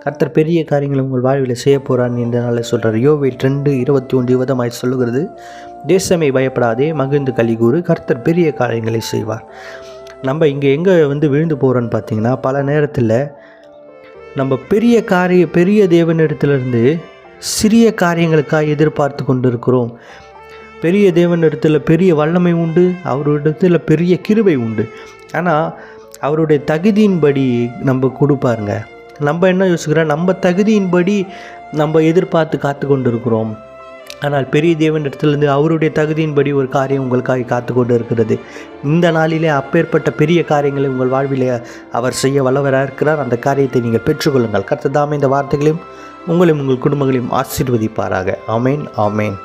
கர்த்தர் பெரிய காரியங்களை உங்கள் வாழ்வில் செய்ய போகிறான்னு இந்த நாளில் சொல்கிறார். யோவேல் 2:21 விதமாய் சொல்லுகிறது, தேசமே பயப்படாதே, மகிழ்ந்து கலிகூறு, கர்த்தர் பெரிய காரியங்களை செய்வார். நம்ம இங்கே எங்கே விழுந்து போகிறோன்னு பார்த்தீங்கன்னா, பல நேரத்தில் நம்ம பெரிய தேவனிடத்திலிருந்து சிறிய காரியங்களுக்காக எதிர்பார்த்து கொண்டு இருக்கிறோம். பெரிய தேவனிடத்தில் பெரிய வல்லமை உண்டு, அவரிடத்தில் பெரிய கிருபை உண்டு. ஆனால் அவருடைய தகுதியின்படி நம்ம கொடுப்பாருங்க. நம்ம என்ன யோசிக்கிறோம், நம்ம தகுதியின்படி நம்ம எதிர்பார்த்து காத்து கொண்டு இருக்கிறோம். ஆனால் பெரிய தேவனிடத்திலிருந்து அவருடைய தகுதியின்படி ஒரு காரியம் உங்களுக்காக காத்து கொண்டு இருக்கிறது. இந்த நாளிலே அப்பேற்பட்ட பெரிய காரியங்களை உங்கள் வாழ்விலே அவர் செய்ய வல்லவராக இருக்கிறார். அந்த காரியத்தை நீங்கள் பெற்றுக்கொள்ளுங்கள். கர்த்தர் தாமே இந்த வார்த்தைகளையும் உங்களையும் உங்கள் குடும்பங்களையும் ஆசீர்வதிப்பாராக. ஆமேன், ஆமேன்.